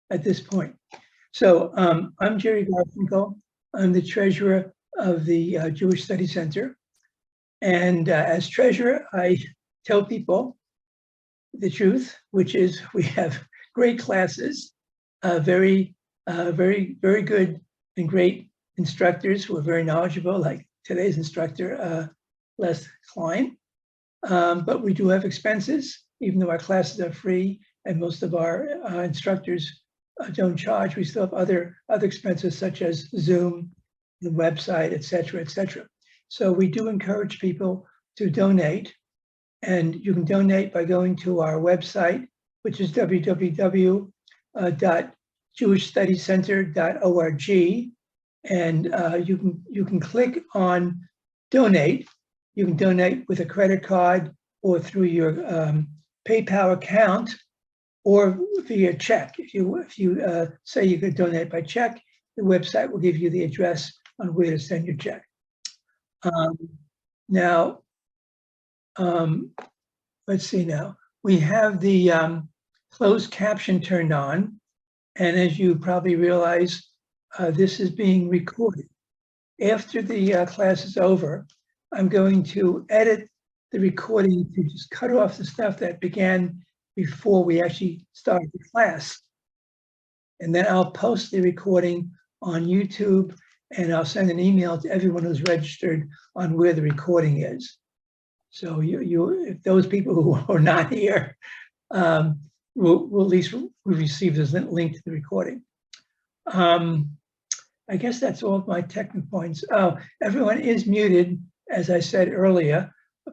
at this point. So I'm Jerry Garfinkel. I'm the treasurer of the Jewish Study Center. And as treasurer, I tell people the truth, which is we have great classes, very good and great instructors who are very knowledgeable, like today's instructor, Les Klein. But we do have expenses, even though our classes are free and most of our instructors don't charge. We still have other expenses such as Zoom, the website, et cetera, et cetera. So we do encourage people to donate, and you can donate by going to our website, which is www.jewishstudycenter.org, and you can click on donate. You can donate with a credit card or through your PayPal account or via check. If you say you could donate by check, the website will give you the address on where to send your check. Now, let's see now. We have the closed caption turned on, and as you probably realize, this is being recorded. After the class is over, I'm going to edit the recording to just cut off the stuff that began before we actually started the class. And then I'll post the recording on YouTube, and I'll send an email to everyone who's registered on where the recording is. So if those people who are not here, will at least receive this link to the recording. I guess that's all of my technical points. Oh, everyone is muted, as I said earlier.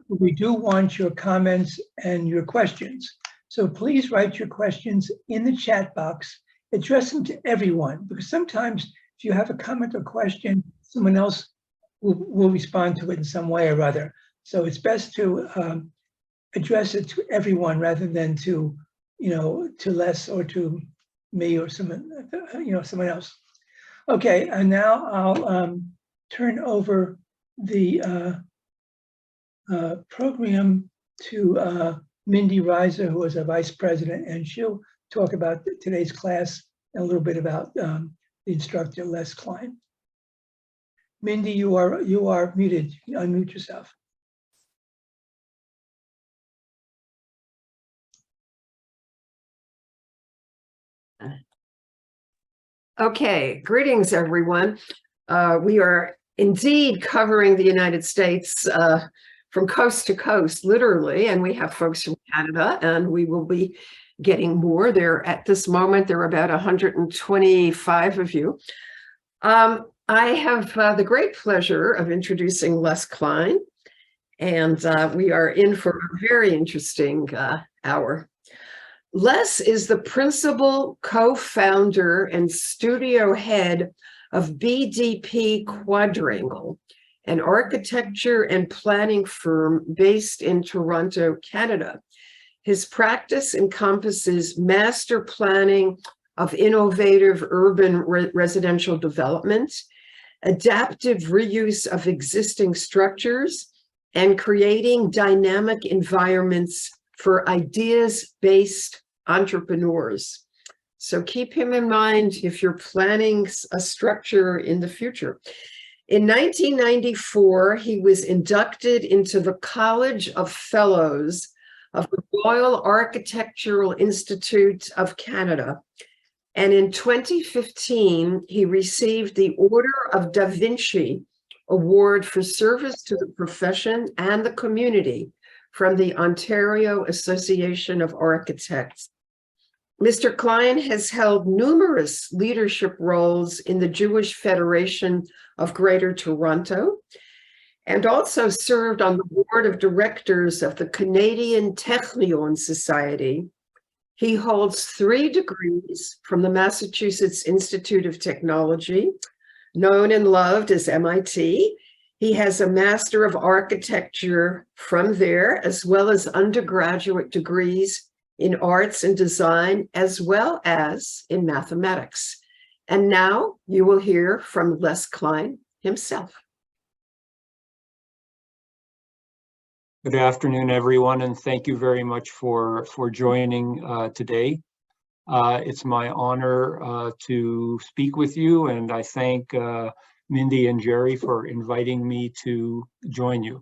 We do want your comments and your questions. So please write your questions in the chat box, address them to everyone, because sometimes if you have a comment or question, someone else will respond to it in some way or other. So it's best to address it to everyone rather than to Les or to me or someone else. Okay, and now I'll turn over the program to Mindy Reiser, who is our vice president, and she'll talk about today's class and a little bit about the instructor, Les Klein. Mindy, you are muted. You can unmute yourself. Okay, greetings, everyone. We are indeed covering the United States from coast to coast, literally, and we have folks from Canada, and we will be getting more. At this moment, there are about 125 of you. I have the great pleasure of introducing Les Klein, and we are in for a very interesting hour. Les is the principal co-founder and studio head of BDP Quadrangle, an architecture and planning firm based in Toronto, Canada. His practice encompasses master planning of innovative urban residential development, adaptive reuse of existing structures, and creating dynamic environments for ideas-based entrepreneurs. So keep him in mind if you're planning a structure in the future. In 1994, he was inducted into the College of Fellows of the Royal Architectural Institute of Canada. And in 2015, he received the Order of Da Vinci Award for service to the profession and the community from the Ontario Association of Architects. Mr. Klein has held numerous leadership roles in the Jewish Federation of Greater Toronto and also served on the board of directors of the Canadian Technion Society. He holds 3 degrees from the Massachusetts Institute of Technology, known and loved as MIT. He has a Master of Architecture from there, as well as undergraduate degrees in arts and design, as well as in mathematics. And now you will hear from Les Klein himself. Good afternoon, everyone, and thank you very much for joining today. It's my honor to speak with you, and I thank Mindy and Jerry for inviting me to join you.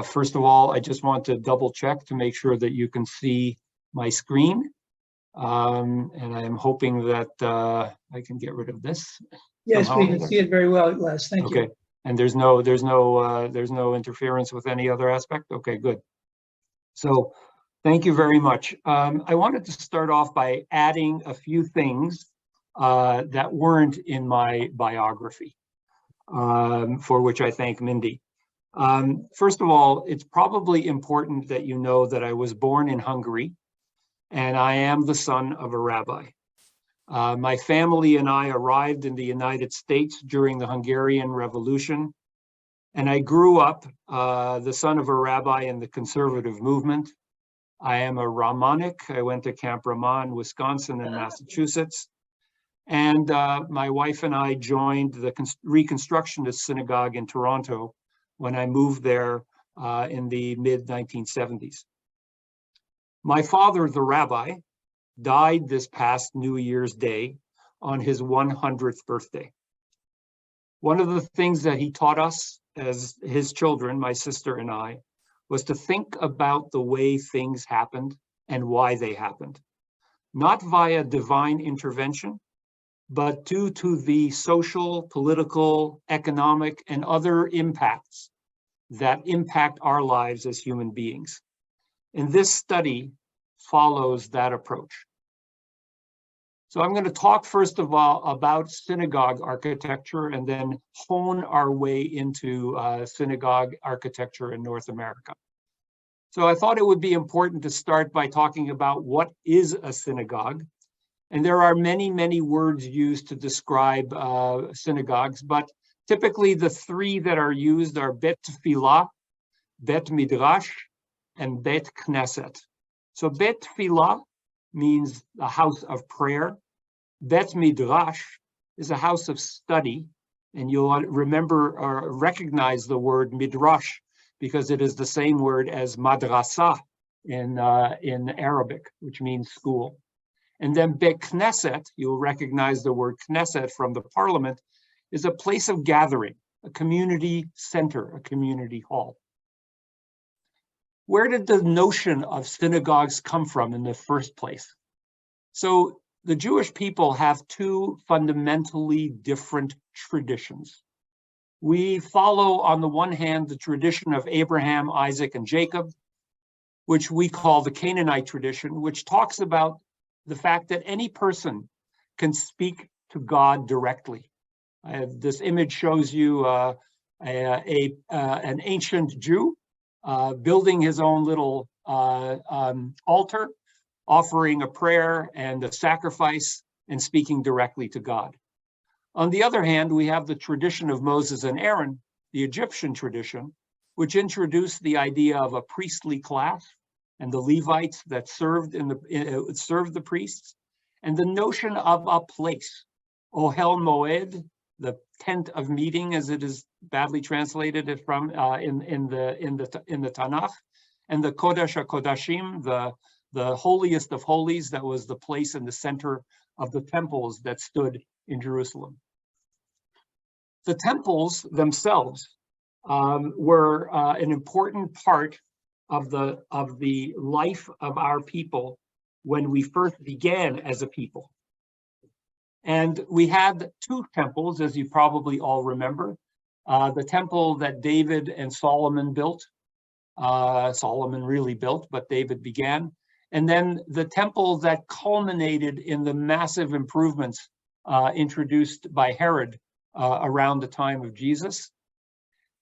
First of all, I just want to double check to make sure that you can see my screen. And I'm hoping that I can get rid of this. Yes, somehow we or can other. see it very well, Les. Thank you. Okay, and there's no interference with any other aspect. Okay, good. So thank you very much. I wanted to start off by adding a few things that weren't in my biography, for which I thank Mindy. First of all, it's probably important that you know that I was born in Hungary, and I am the son of a rabbi. My family and I arrived in the United States during the Hungarian Revolution, and I grew up the son of a rabbi in the conservative movement. I am a Ramonic. I went to Camp Ramah in Wisconsin and Massachusetts. And my wife and I joined the Reconstructionist Synagogue in Toronto when I moved there in the mid-1970s. My father, the rabbi, died this past New Year's Day on his 100th birthday. One of the things that he taught us as his children, my sister and I, was to think about the way things happened and why they happened, not via divine intervention, but due to the social, political, economic, and other impacts that impact our lives as human beings. And this study follows that approach. So I'm going to talk first of all about synagogue architecture and then hone our way into synagogue architecture in North America. So I thought it would be important to start by talking about what is a synagogue. And there are many, many words used to describe synagogues, but typically the three that are used are Bet Tfilah, Bet Midrash, and Bet Knesset. So Bet Tfilah means a house of prayer. Bet Midrash is a house of study, and you'll remember or recognize the word Midrash because it is the same word as madrasa in Arabic, which means school. And then Bet Knesset, you'll recognize the word Knesset from the parliament, is a place of gathering, a community center, a community hall. Where did the notion of synagogues come from in the first place? So the Jewish people have two fundamentally different traditions. We follow, on the one hand, the tradition of Abraham, Isaac, and Jacob, which we call the Canaanite tradition, which talks about the fact that any person can speak to God directly. This image shows you an ancient Jew building his own little altar, offering a prayer and a sacrifice and speaking directly to God. On the other hand, we have the tradition of Moses and Aaron, the Egyptian tradition, which introduced the idea of a priestly class and the Levites that served the priests, and the notion of a place, Ohel Moed, the tent of meeting, as it is badly translated from in the Tanakh, and the Kodesh HaKodashim, the holiest of holies, that was the place in the center of the temples that stood in Jerusalem. The temples themselves were an important part of the life of our people when we first began as a people. And we had two temples, as you probably all remember. The temple that David and Solomon built. Solomon really built, but David began. And then the temple that culminated in the massive improvements introduced by Herod around the time of Jesus.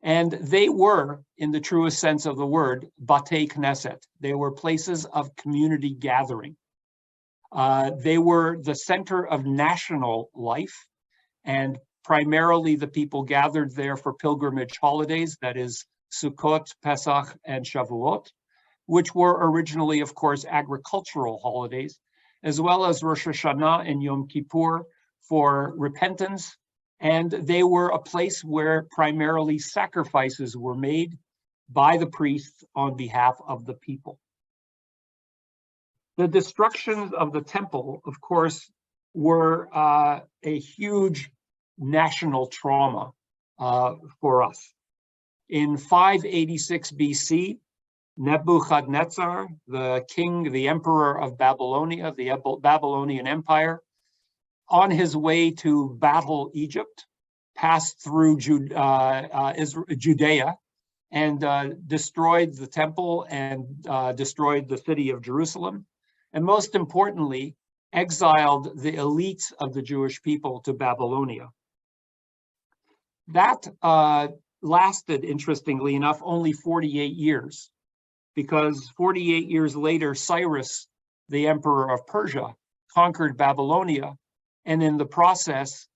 And they were, in the truest sense of the word, Batei Knesset. They were places of community gathering. They were the center of national life, and primarily the people gathered there for pilgrimage holidays, that is Sukkot, Pesach, and Shavuot, which were originally, of course, agricultural holidays, as well as Rosh Hashanah and Yom Kippur for repentance. And they were a place where primarily sacrifices were made by the priests on behalf of the people. The destructions of the temple, of course, were a huge national trauma for us. In 586 BC, Nebuchadnezzar, the king, the emperor of Babylonia, the Babylonian Empire, on his way to battle Egypt, passed through Judea and destroyed the temple and destroyed the city of Jerusalem. And most importantly, exiled the elites of the Jewish people to Babylonia. That lasted, interestingly enough, only 48 years, because 48 years later, Cyrus, the emperor of Persia, conquered Babylonia, and in the process,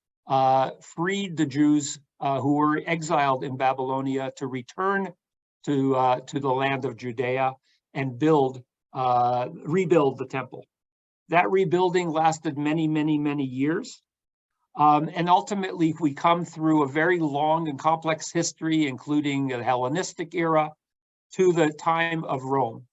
freed the Jews who were exiled in Babylonia to return to the land of Judea and rebuild the temple. That rebuilding lasted many, many, many years. And ultimately, we come through a very long and complex history, including the Hellenistic era, to the time of Rome.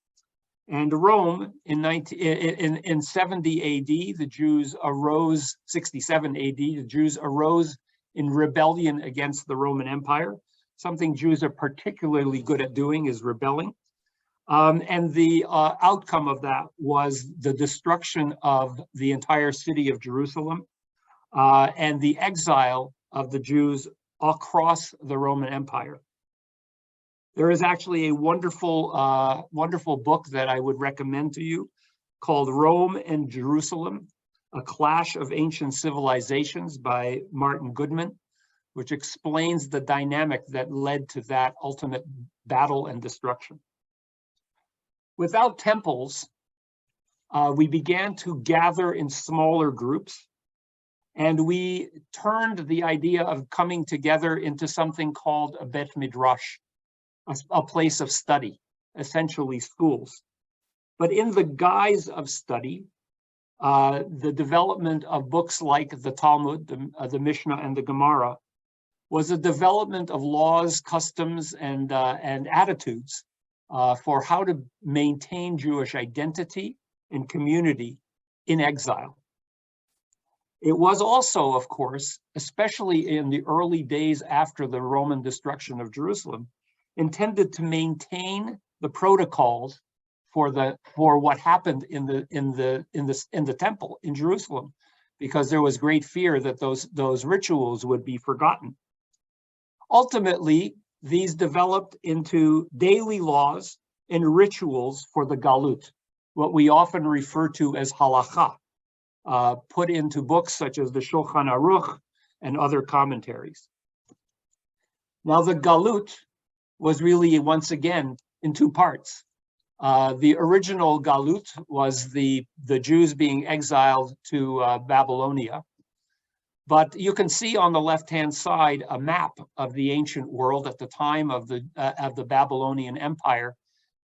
And Rome, in 70 AD, the Jews arose, 67 AD, the Jews arose in rebellion against the Roman Empire. Something Jews are particularly good at doing is rebelling. And the outcome of that was the destruction of the entire city of Jerusalem and the exile of the Jews across the Roman Empire. There is actually a wonderful, wonderful book that I would recommend to you called Rome and Jerusalem, A Clash of Ancient Civilizations by Martin Goodman, which explains the dynamic that led to that ultimate battle and destruction. Without temples, we began to gather in smaller groups, and we turned the idea of coming together into something called a Bet Midrash, a place of study, essentially schools. But in the guise of study, the development of books like the Talmud, the Mishnah, and the Gemara was a development of laws, customs, and attitudes for how to maintain Jewish identity and community in exile. It was also, of course, especially in the early days after the Roman destruction of Jerusalem, intended to maintain the protocols for what happened in the temple in Jerusalem, because there was great fear that those rituals would be forgotten. Ultimately, these developed into daily laws and rituals for the galut, what we often refer to as halakha, put into books such as the Shulchan Aruch and other commentaries. Now, the galut was really, once again, in two parts. The original galut was the Jews being exiled to Babylonia. But you can see on the left-hand side a map of the ancient world at the time of the Babylonian Empire.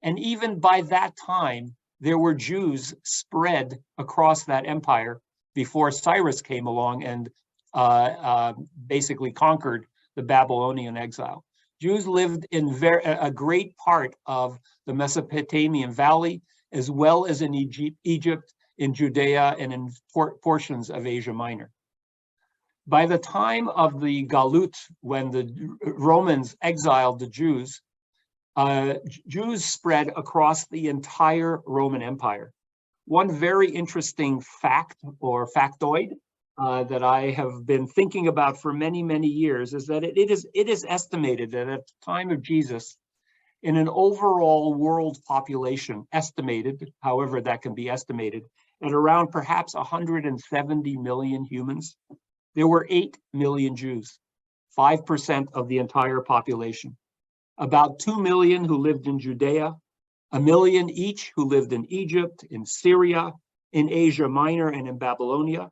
And even by that time, there were Jews spread across that empire before Cyrus came along and basically conquered the Babylonian exile. Jews lived in a great part of the Mesopotamian Valley, as well as in Egypt, in Judea, and in portions of Asia Minor. By the time of the Galut, when the Romans exiled the Jews, Jews spread across the entire Roman Empire. One very interesting fact or factoid that I have been thinking about for many, many years is that it is estimated that at the time of Jesus, in an overall world population, estimated, however that can be estimated, at around perhaps 170 million humans, there were 8 million Jews, 5% of the entire population. About 2 million who lived in Judea, 1 million each who lived in Egypt, in Syria, in Asia Minor, and in Babylonia,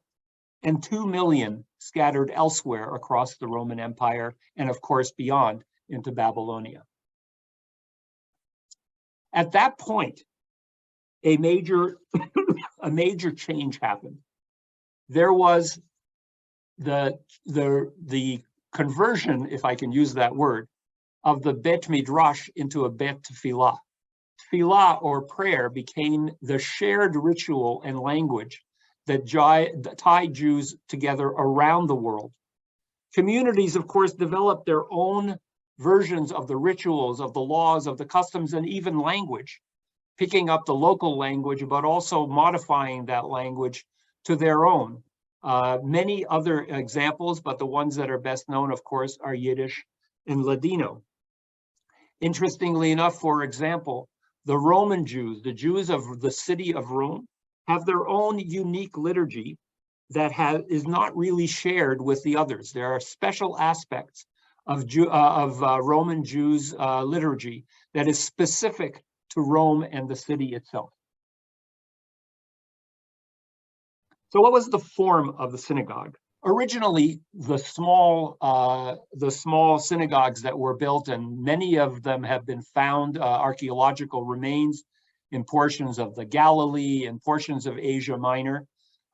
and 2 million scattered elsewhere across the Roman Empire, and of course beyond into Babylonia. At that point, a major change happened. There was the conversion, if I can use that word, of the Bet Midrash into a Bet Tefillah. Tefillah, or prayer, became the shared ritual and language that tied Jews together around the world. Communities, of course, developed their own versions of the rituals, of the laws, of the customs, and even language, picking up the local language, but also modifying that language to their own. Many other examples, but the ones that are best known, of course, are Yiddish and Ladino. Interestingly enough, for example, the Roman Jews, the Jews of the city of Rome, have their own unique liturgy that is not really shared with the others. There are special aspects of Roman Jews' liturgy that is specific to Rome and the city itself. So what was the form of the synagogue? Originally, the small synagogues that were built, and many of them have been found, archaeological remains in portions of the Galilee and portions of Asia Minor,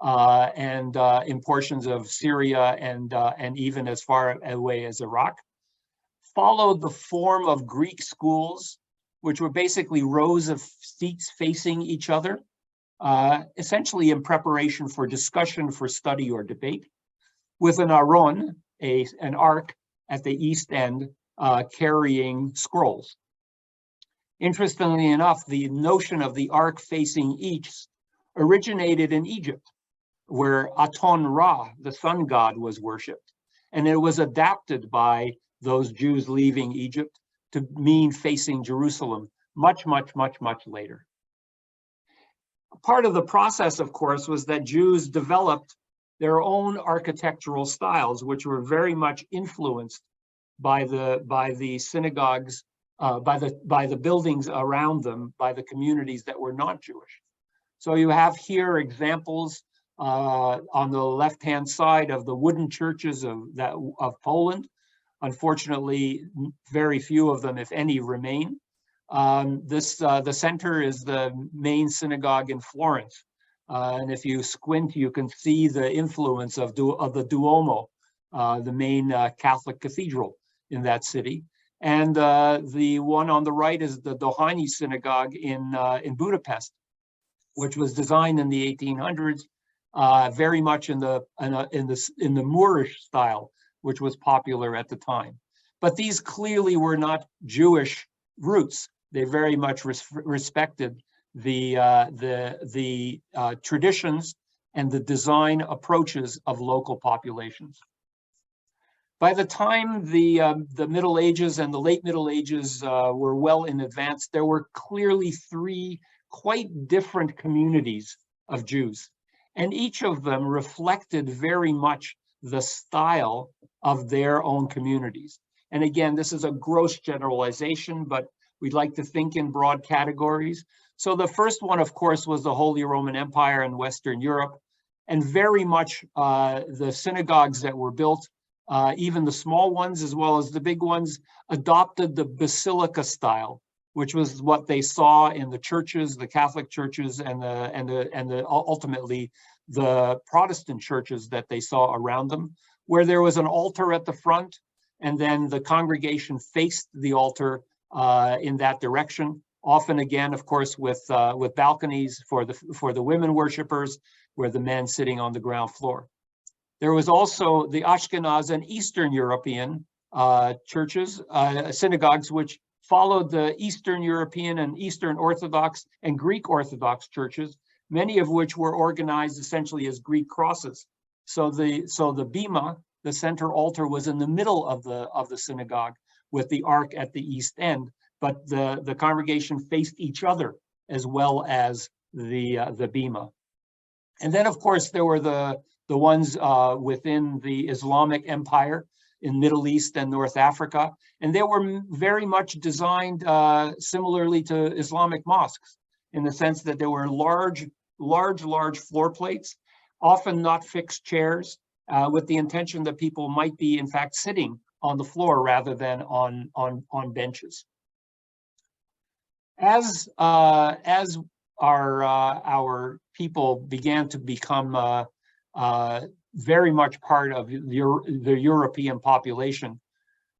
and in portions of Syria and even as far away as Iraq, followed the form of Greek schools, which were basically rows of seats facing each other, essentially in preparation for discussion, for study or debate, with an aron, an ark at the east end, carrying scrolls. Interestingly enough, the notion of the ark facing east originated in Egypt, where Aton Ra, the sun god, was worshipped. And it was adapted by those Jews leaving Egypt to mean facing Jerusalem much later. Part of the process, of course, was that Jews developed their own architectural styles, which were very much influenced by the synagogues, by the buildings around them, by the communities that were not Jewish. So you have here examples on the left-hand side of the wooden churches of Poland. Unfortunately, very few of them, if any, remain. The center is the main synagogue in Florence. And if you squint, you can see the influence of the Duomo, the main Catholic cathedral in that city. And the one on the right is the Dohány Synagogue in Budapest, which was designed in the 1800s, very much in the Moorish style, which was popular at the time. But these clearly were not Jewish roots. They very much respected the traditions and the design approaches of local populations. By the time the Middle Ages and the late Middle Ages were well in advance, there were clearly three quite different communities of Jews, and each of them reflected very much the style of their own communities. And again, this is a gross generalization, but we'd like to think in broad categories. So the first one, of course, was the Holy Roman Empire in Western Europe, and very much the synagogues that were built, even the small ones as well as the big ones, adopted the basilica style, which was what they saw in the churches, the Catholic churches, and ultimately the Protestant churches that they saw around them, where there was an altar at the front, and then the congregation faced the altar in that direction. Often, again, of course, with balconies for the women worshipers, where the men sitting on the ground floor. There was also the Ashkenaz and Eastern European churches, synagogues, which followed the Eastern European and Eastern Orthodox and Greek Orthodox churches, many of which were organized essentially as Greek crosses. So the bima, the center altar, was in the middle of the synagogue with the ark at the east end, but the congregation faced each other as well as the bima. And then, of course, there were the ones within the Islamic Empire in Middle East and North Africa, and they were very much designed similarly to Islamic mosques, in the sense that there were large floor plates, often not fixed chairs, with the intention that people might be, in fact, sitting on the floor rather than on benches. As our people began to become very much part of the European population,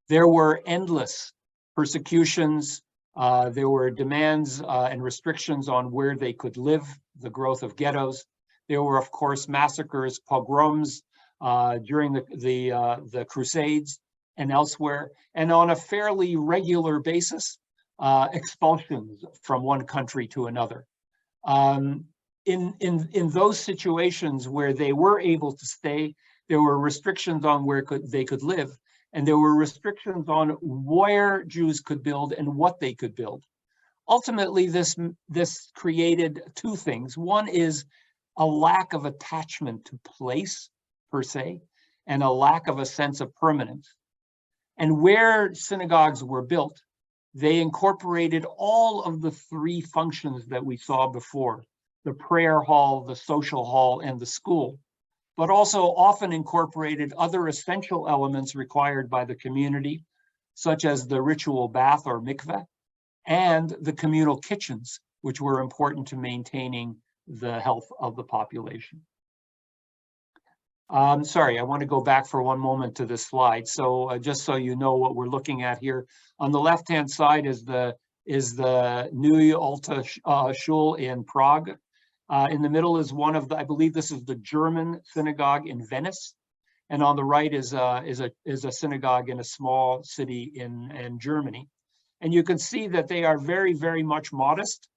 there were endless persecutions, There were demands and restrictions on where they could live, the growth of ghettos. There were, of course, massacres, pogroms during the Crusades and elsewhere, and on a fairly regular basis, expulsions from one country to another. In those situations where they were able to stay, there were restrictions on where they could live, and there were restrictions on where Jews could build and what they could build. Ultimately, this created two things. One is a lack of attachment to place, per se, and a lack of a sense of permanence. And where synagogues were built, they incorporated all of the three functions that we saw before: the prayer hall, the social hall, and the school, but also often incorporated other essential elements required by the community, such as the ritual bath or mikveh, and the communal kitchens, which were important to maintaining the health of the population. Sorry, I want to go back for one moment to this slide. So just so you know what we're looking at here, on the left-hand side is the New Alta Shul in Prague. In the middle is one of the, I believe this is the German synagogue in Venice, and on the right is a synagogue in a small city in Germany. And you can see that they are very, very much modest.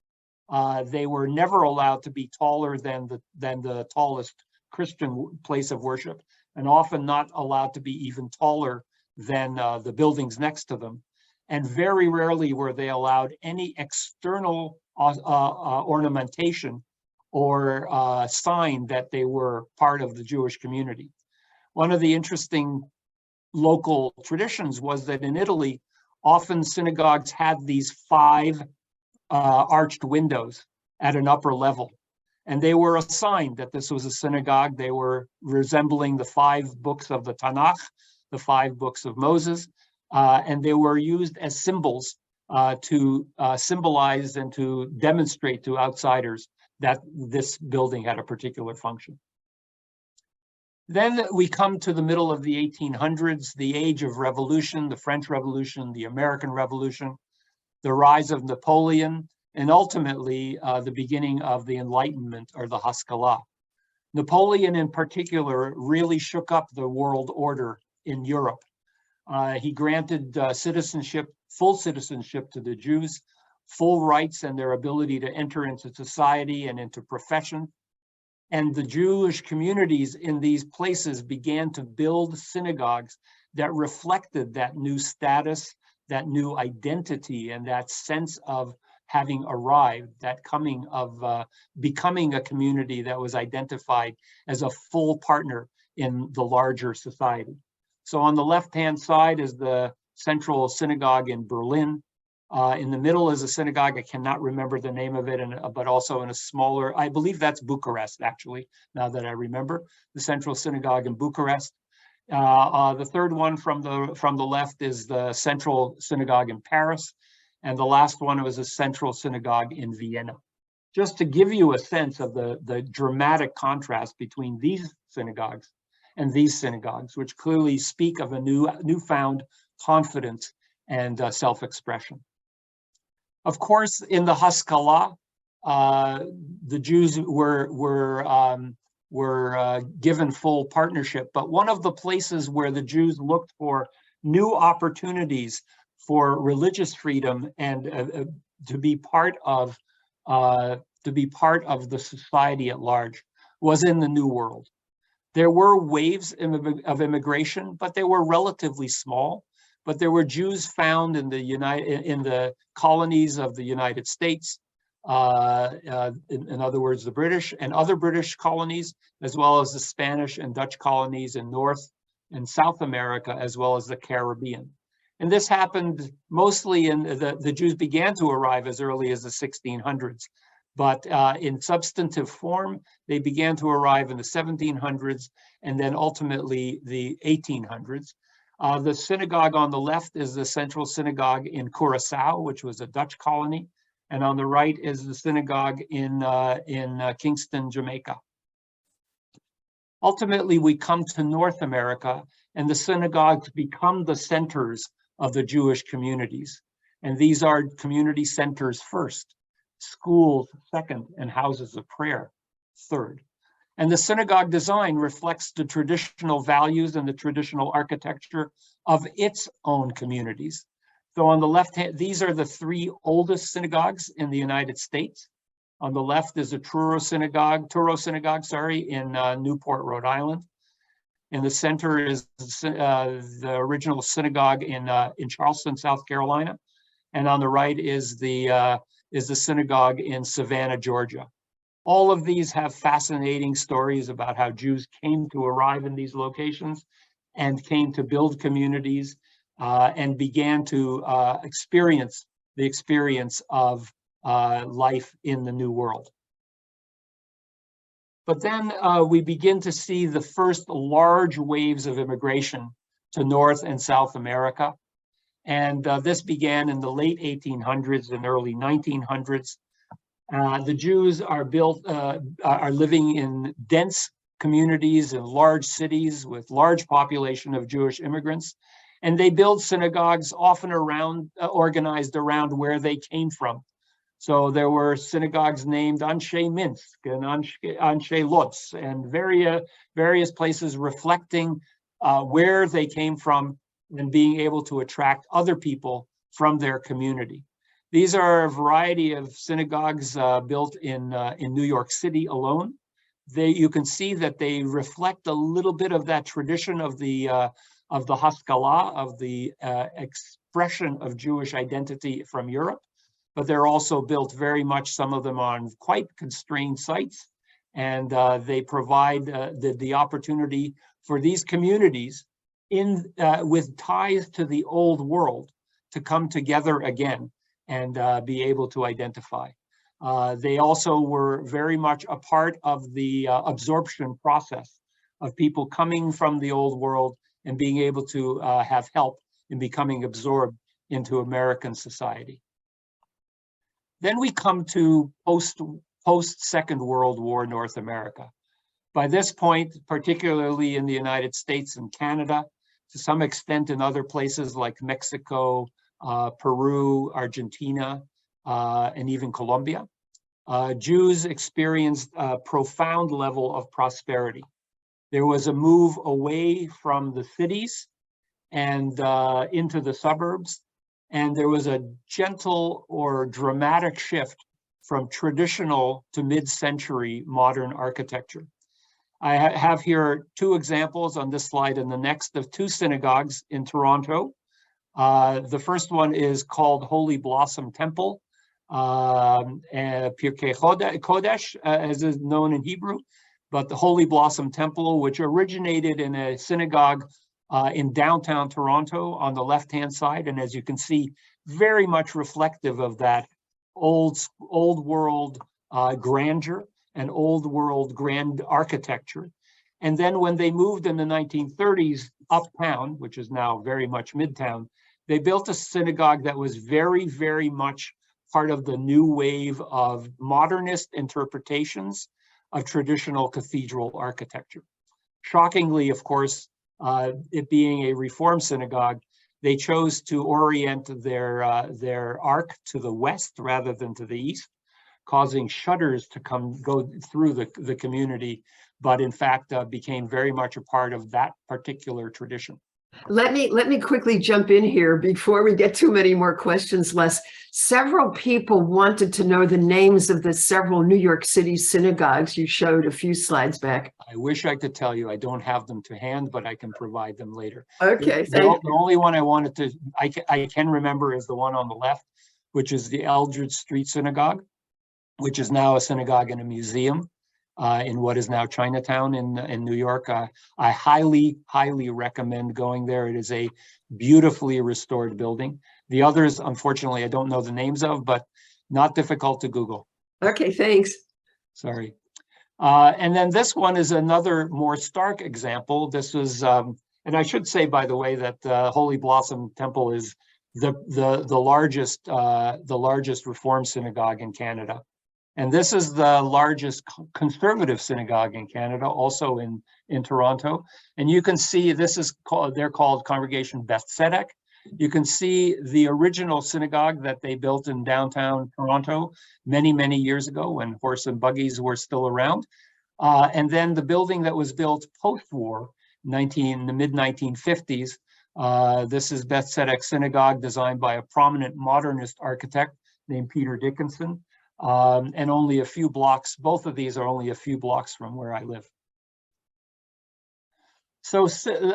They were never allowed to be taller than the tallest Christian place of worship, and often not allowed to be even taller than the buildings next to them. And very rarely were they allowed any external ornamentation or sign that they were part of the Jewish community. One of the interesting local traditions was that in Italy, often synagogues had these 5 arched windows at an upper level. And they were a sign that this was a synagogue. They were resembling the 5 books of the Tanakh, the 5 books of Moses, and they were used as symbols to symbolize and to demonstrate to outsiders that this building had a particular function. Then we come to the middle of the 1800s, the age of revolution, the French Revolution, the American Revolution, the rise of Napoleon, and ultimately the beginning of the Enlightenment, or the Haskalah. Napoleon in particular really shook up the world order in Europe. He granted citizenship, full citizenship to the Jews, full rights and their ability to enter into society and into profession. And the Jewish communities in these places began to build synagogues that reflected that new status, that new identity, and that sense of having arrived, that coming of becoming a community that was identified as a full partner in the larger society. So on the left-hand side is the Central Synagogue in Berlin. In the middle is a synagogue, I cannot remember the name of it, but also in a smaller, I believe that's Bucharest, actually, now that I remember, the Central Synagogue in Bucharest. The third one from the left is the Central Synagogue in Paris, and the last one was a Central Synagogue in Vienna. Just to give you a sense of the dramatic contrast between these synagogues and these synagogues, which clearly speak of a newfound confidence and self-expression. Of course, in the Haskalah, the Jews were given full partnership, but one of the places where the Jews looked for new opportunities for religious freedom and to be part of the society at large was in the New World. There were waves of immigration, but they were relatively small. But there were Jews found in the colonies of the United States, in other words, the British and other British colonies, as well as the Spanish and Dutch colonies in North and South America, as well as the Caribbean. And this happened mostly in the Jews began to arrive as early as the 1600s, but in substantive form, they began to arrive in the 1700s and then ultimately the 1800s. The synagogue on the left is the Central Synagogue in Curaçao, which was a Dutch colony, and on the right is the synagogue in Kingston, Jamaica. Ultimately, we come to North America, and the synagogues become the centers of the Jewish communities. And these are community centers first, schools second, and houses of prayer third. And the synagogue design reflects the traditional values and the traditional architecture of its own communities. So on the left hand, these are the three oldest synagogues in the United States. On the left is a Truro Synagogue, in Newport, Rhode Island. In the center is the original synagogue in Charleston, South Carolina. And on the right is the synagogue in Savannah, Georgia. All of these have fascinating stories about how Jews came to arrive in these locations and came to build communities and began to experience the experience of life in the New World. But then we begin to see the first large waves of immigration to North and South America. And this began in the late 1800s and early 1900s. The Jews are living in dense communities in large cities with large population of Jewish immigrants. And they build synagogues often organized around where they came from. So there were synagogues named Anshe Minsk and Anshe Lutz and various places reflecting where they came from and being able to attract other people from their community. These are a variety of synagogues built in New York City alone. You can see that they reflect a little bit of that tradition of the Haskalah, of the expression of Jewish identity from Europe. But they're also built very much, some of them on quite constrained sites. And they provide the opportunity for these communities with ties to the old world to come together again and be able to identify. They also were very much a part of the absorption process of people coming from the old world and being able to have help in becoming absorbed into American society. Then we come to post-Second World War North America. By this point, particularly in the United States and Canada, to some extent in other places like Mexico, Peru, Argentina, and even Colombia, Jews experienced a profound level of prosperity. There was a move away from the cities and into the suburbs. And there was a gentle or dramatic shift from traditional to mid-century modern architecture. I have here two examples on this slide and the next of two synagogues in Toronto. The first one is called Holy Blossom Temple, Pirkei Kodesh, as is known in Hebrew, but the Holy Blossom Temple, which originated in a synagogue in downtown Toronto on the left-hand side. And as you can see, very much reflective of that old world grandeur and old world grand architecture. And then when they moved in the 1930s uptown, which is now very much midtown, they built a synagogue that was very, very much part of the new wave of modernist interpretations of traditional cathedral architecture. Shockingly, of course, it being a Reform synagogue, they chose to orient their arc to the west rather than to the east, causing shutters to go through the community, but in fact became very much a part of that particular tradition. Let me quickly jump in here before we get too many more questions, Les. Several people wanted to know the names of the several New York City synagogues you showed a few slides back. I wish I could tell you. I don't have them to hand, but I can provide them later. Okay, the only one I can remember is the one on the left, which is the Eldridge Street Synagogue, which is now a synagogue and a museum. In what is now Chinatown in New York. I highly, highly recommend going there. It is a beautifully restored building. The others, unfortunately, I don't know the names of, but not difficult to Google. Okay, thanks. Sorry. And then this one is another more stark example. This was, and I should say, by the way, that Holy Blossom Temple is the largest Reform synagogue in Canada. And this is the largest conservative synagogue in Canada, also in Toronto. And you can see this is they're called Congregation Beth Tzedek. You can see the original synagogue that they built in downtown Toronto many, many years ago when horse and buggies were still around. And then the building that was built post-war, in the mid-1950s, this is Beth Tzedek Synagogue, designed by a prominent modernist architect named Peter Dickinson, and only a few blocks, both of these are only a few blocks from where I live. So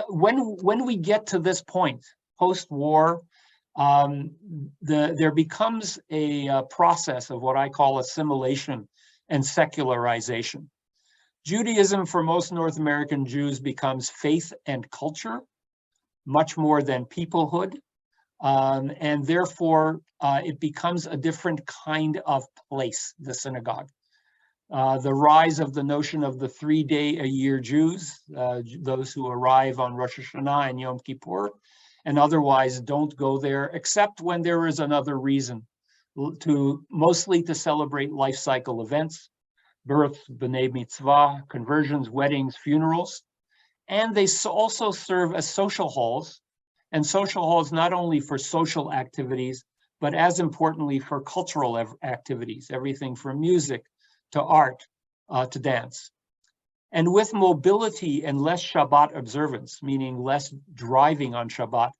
when we get to this point, post-war, there becomes a process of what I call assimilation and secularization. Judaism for most North American Jews becomes faith and culture, much more than peoplehood. And therefore, it becomes a different kind of place, the synagogue. The rise of the notion of the 3-day-a-year Jews, those who arrive on Rosh Hashanah and Yom Kippur, and otherwise don't go there, except when there is another reason, mostly to celebrate life cycle events, births, b'nai mitzvah, conversions, weddings, funerals. And they also serve as social halls, and social halls not only for social activities, but as importantly for cultural activities, everything from music to art to dance. And with mobility and less Shabbat observance, meaning less driving on Shabbat,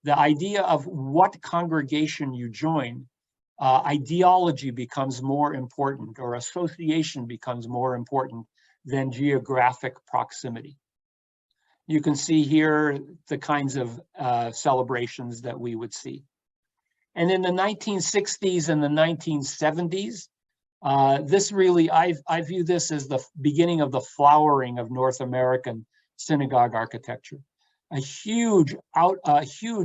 the idea of what congregation you join, ideology becomes more important, or association becomes more important than geographic proximity. You can see here the kinds of celebrations that we would see. And in the 1960s and the 1970s, this really, I view this as the beginning of the flowering of North American synagogue architecture. A huge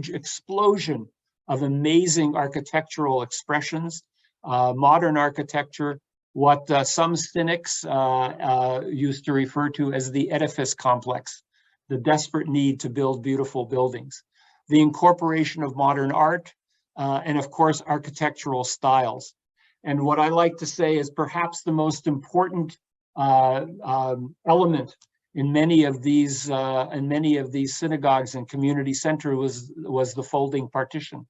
explosion of amazing architectural expressions, modern architecture, what some cynics used to refer to as the edifice complex, the desperate need to build beautiful buildings, the incorporation of modern art, and of course, architectural styles. And what I like to say is perhaps the most important element in many of these synagogues and community centers was the folding partition,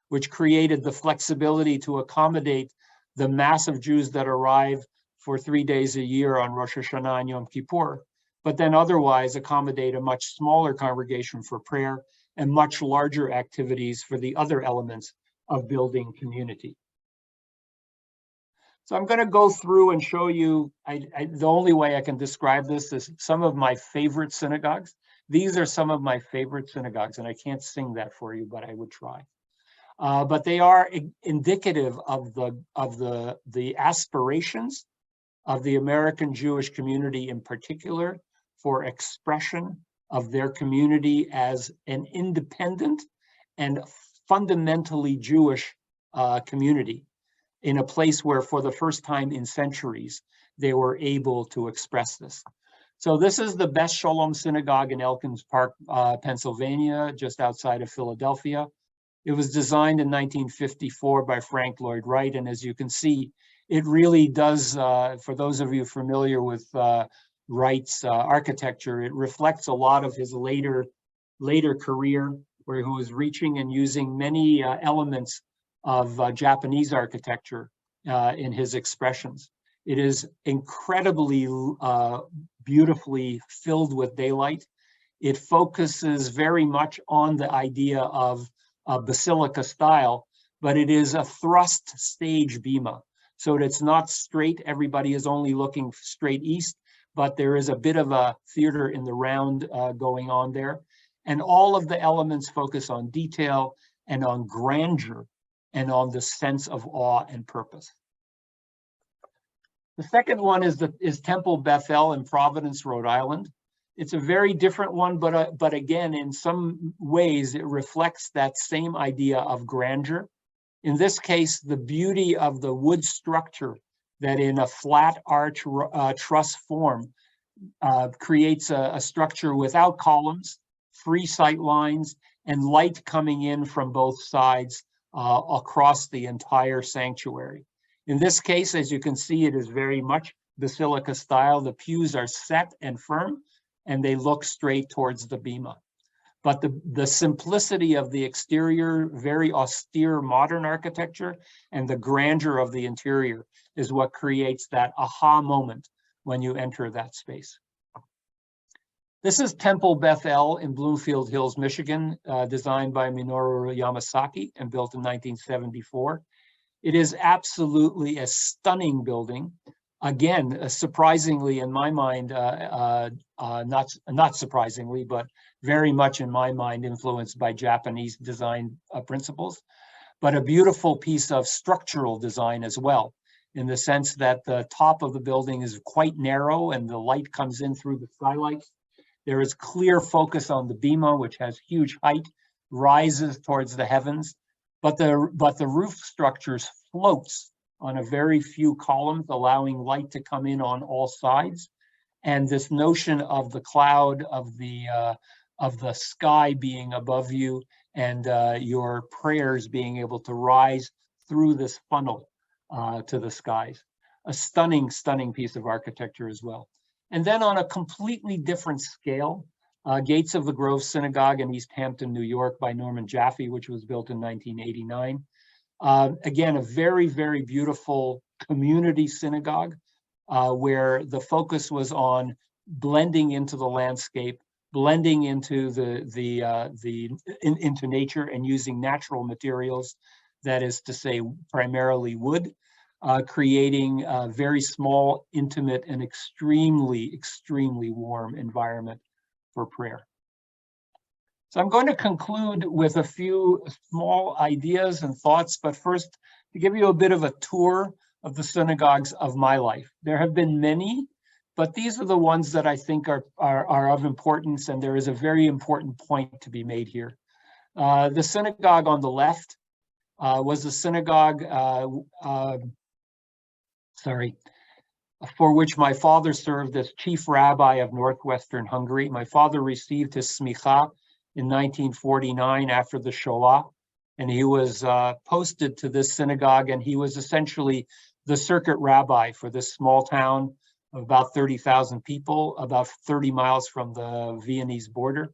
which created the flexibility to accommodate the mass of Jews that arrive for 3 days a year on Rosh Hashanah and Yom Kippur, but then otherwise accommodate a much smaller congregation for prayer and much larger activities for the other elements of building community. So I'm going to go through and show you, the only way I can describe this is some of my favorite synagogues. These are some of my favorite synagogues, and I can't sing that for you, but I would try. But they are indicative of the aspirations of the American Jewish community in particular for expression of their community as an independent and fundamentally Jewish community in a place where for the first time in centuries, they were able to express this. So this is the Beth Shalom Synagogue in Elkins Park, Pennsylvania, just outside of Philadelphia. It was designed in 1954 by Frank Lloyd Wright. And as you can see, it really does, for those of you familiar with Wright's architecture, it reflects a lot of his later career, where he was reaching and using many elements of Japanese architecture in his expressions. It is incredibly beautifully filled with daylight. It focuses very much on the idea of basilica style, but it is a thrust stage bima. So it's not straight, everybody is only looking straight east, but there is a bit of a theater in the round going on there. And all of the elements focus on detail and on grandeur and on the sense of awe and purpose. The second one is Temple Bethel in Providence, Rhode Island. It's a very different one, but again, in some ways, it reflects that same idea of grandeur. In this case, the beauty of the wood structure that in a flat arch truss form creates a structure without columns, free sight lines, and light coming in from both sides across the entire sanctuary. In this case, as you can see, it is very much basilica style. The pews are set and firm, and they look straight towards the bima. but the simplicity of the exterior, very austere modern architecture, and the grandeur of the interior is what creates that aha moment when you enter that space. This is Temple Beth El in Bloomfield Hills, Michigan, designed by Minoru Yamasaki and built in 1974. It is absolutely a stunning building. Again, surprisingly in my mind, not surprisingly, but very much in my mind influenced by Japanese design principles, but a beautiful piece of structural design as well, in the sense that the top of the building is quite narrow and the light comes in through the skylights. There is clear focus on the bima, which has huge height, rises towards the heavens, but the roof structures floats on a very few columns, allowing light to come in on all sides. And this notion of the cloud, of the sky being above you, and your prayers being able to rise through this funnel to the skies. A stunning, stunning piece of architecture as well. And then on a completely different scale, Gates of the Grove Synagogue in East Hampton, New York by Norman Jaffe, which was built in 1989. Again, a very, very beautiful community synagogue where the focus was on blending into the landscape, blending into into nature and using natural materials, that is to say, primarily wood, creating a very small, intimate, and extremely, extremely warm environment for prayer. So I'm going to conclude with a few small ideas and thoughts, but first to give you a bit of a tour of the synagogues of my life. There have been many, but these are the ones that I think are of importance, and there is a very important point to be made here. The synagogue on the left was a synagogue for which my father served as chief rabbi of northwestern Hungary. My father received his smicha in 1949 after the Shoah, and he was posted to this synagogue, and he was essentially the circuit rabbi for this small town of about 30,000 people, about 30 miles from the Viennese border,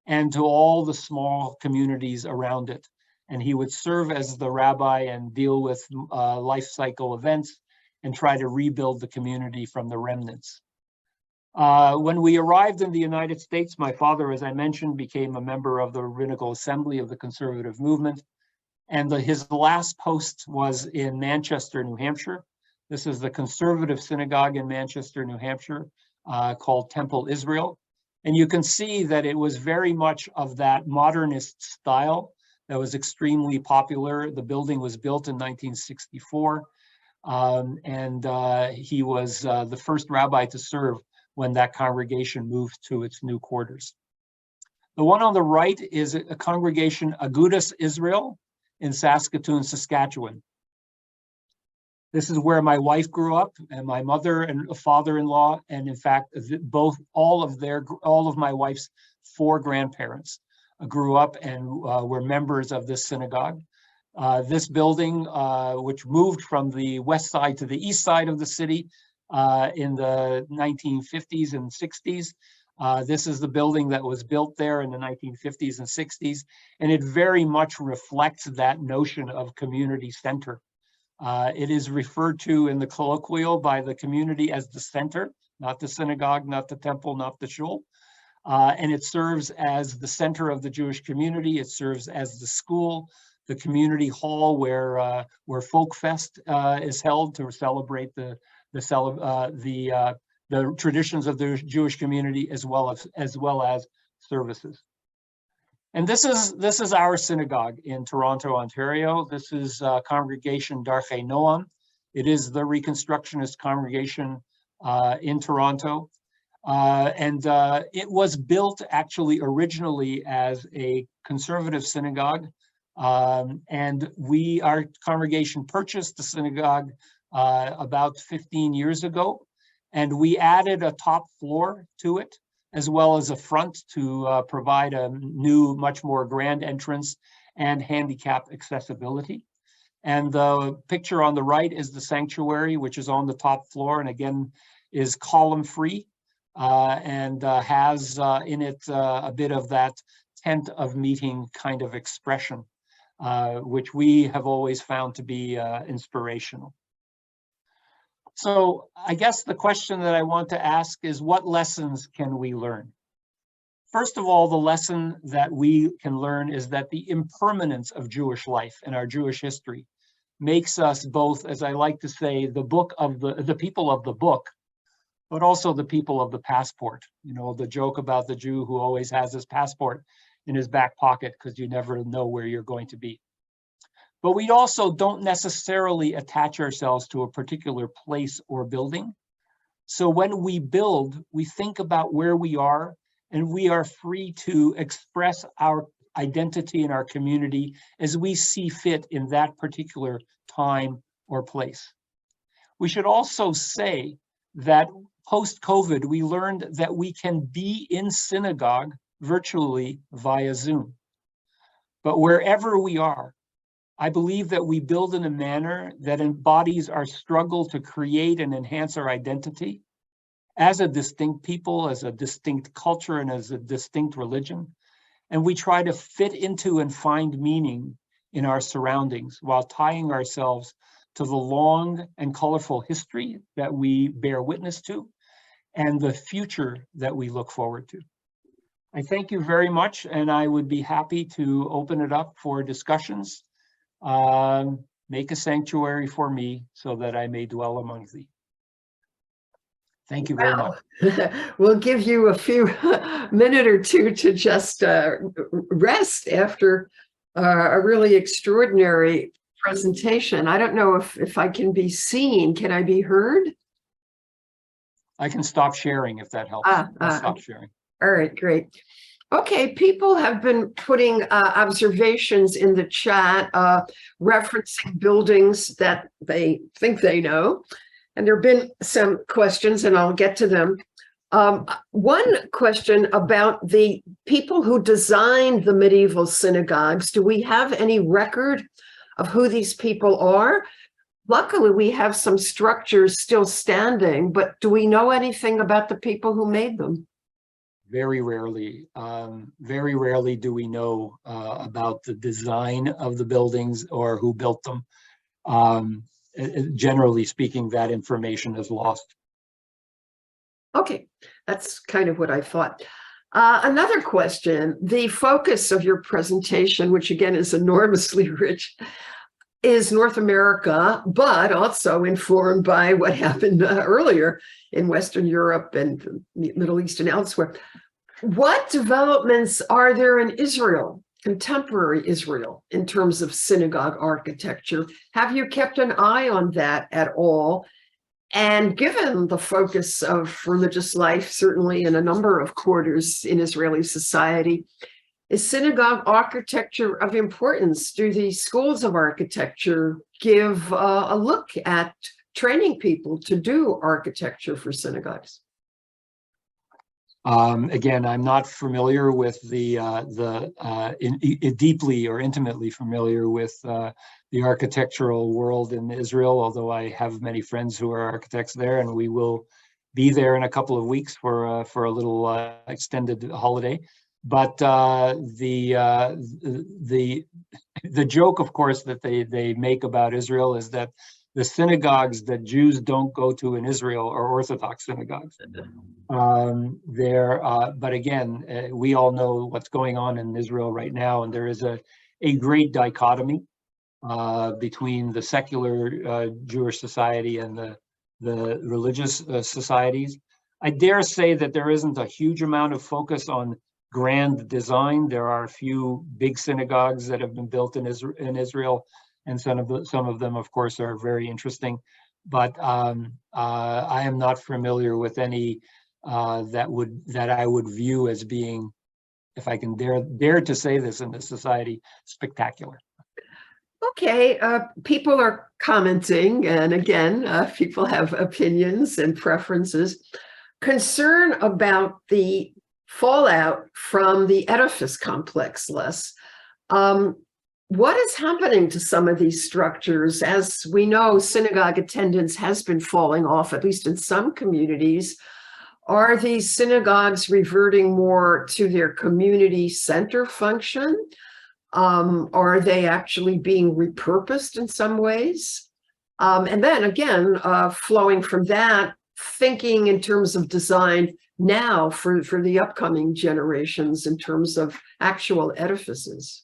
and to all the small communities around it. And he would serve as the rabbi and deal with life cycle events and try to rebuild the community from the remnants. When we arrived in the United States, my father, as I mentioned, became a member of the Rabbinical Assembly of the Conservative Movement. And his last post was in Manchester, New Hampshire. This is the conservative synagogue in Manchester, New Hampshire, called Temple Israel. And you can see that it was very much of that modernist style that was extremely popular. The building was built in 1964. He was the first rabbi to serve when that congregation moved to its new quarters. The one on the right is a congregation, Agudas Israel, in Saskatoon, Saskatchewan. This is where my wife grew up, and my mother and father-in-law, and in fact, all of my wife's 4 grandparents grew up and were members of this synagogue. This building, which moved from the west side to the east side of the city in the 1950s and 60s. This is the building that was built there in the 1950s and 60s, and it very much reflects that notion of community center. It is referred to in the colloquial by the community as the center, not the synagogue, not the temple, not the shul. And it serves as the center of the Jewish community. It serves as the school, the community hall where Folk Fest is held to celebrate the traditions of the Jewish community, as well as services. And this is our synagogue in Toronto, Ontario. This is congregation Darchei Noam. It is the Reconstructionist congregation in Toronto. It was built actually originally as a conservative synagogue. And our congregation purchased the synagogue about 15 years ago. And we added a top floor to it, as well as a front to provide a new, much more grand entrance and handicap accessibility. And the picture on the right is the sanctuary, which is on the top floor, and again, is column-free and has in it a bit of that tent of meeting kind of expression, which we have always found to be inspirational. So I guess the question that I want to ask is, what lessons can we learn? First of all, the lesson that we can learn is that the impermanence of Jewish life and our Jewish history makes us both, as I like to say, the people of the book, but also the people of the passport. You know, the joke about the Jew who always has his passport in his back pocket because you never know where you're going to be. But we also don't necessarily attach ourselves to a particular place or building. So when we build, we think about where we are, and we are free to express our identity in our community as we see fit in that particular time or place. We should also say that post-COVID, we learned that we can be in synagogue virtually via Zoom. But wherever we are, I believe that we build in a manner that embodies our struggle to create and enhance our identity as a distinct people, as a distinct culture, and as a distinct religion. And we try to fit into and find meaning in our surroundings while tying ourselves to the long and colorful history that we bear witness to and the future that we look forward to. I thank you very much, and I would be happy to open it up for discussions. Make a sanctuary for me so that I may dwell among thee. Thank you very much. We'll give you a few minute or two to just rest after a really extraordinary presentation. I don't know if I can be seen. Can I be heard? I can stop sharing if that helps. I'll stop sharing. All right, great. Okay, people have been putting observations in the chat referencing buildings that they think they know. And there have been some questions, and I'll get to them. One question about the people who designed the medieval synagogues. Do we have any record of who these people are? Luckily, we have some structures still standing, but do we know anything about the people who made them? Very rarely do we know about the design of the buildings or who built them. Generally speaking, that information is lost. Okay, that's kind of what I thought. Another question, the focus of your presentation, which again is enormously rich, is North America, but also informed by what happened earlier in Western Europe and the Middle East and elsewhere. What developments are there in Israel, contemporary Israel, in terms of synagogue architecture? Have you kept an eye on that at all? And given the focus of religious life, certainly in a number of quarters in Israeli society, is synagogue architecture of importance? Do the schools of architecture give a look at training people to do architecture for synagogues? Again, I'm not familiar with deeply or intimately familiar with the architectural world in Israel, although I have many friends who are architects there, and we will be there in a couple of weeks for a little extended holiday. But the joke, of course, that they make about Israel is that the synagogues that Jews don't go to in Israel are Orthodox synagogues. But again, we all know what's going on in Israel right now, and there is a great dichotomy between the secular Jewish society and the religious societies. I dare say that there isn't a huge amount of focus on grand design. There are a few big synagogues that have been built in Israel, and some of them, of course, are very interesting. But I am not familiar with any that I would view as being, if I can dare to say this in this society, spectacular. Okay, people are commenting, and again, people have opinions and preferences. Concern about the fallout from the edifice complex, Les. What is happening to some of these structures? As we know, synagogue attendance has been falling off, at least in some communities. Are these synagogues reverting more to their community center function? Are they actually being repurposed in some ways? And then again, flowing from that, thinking in terms of design now for the upcoming generations in terms of actual edifices.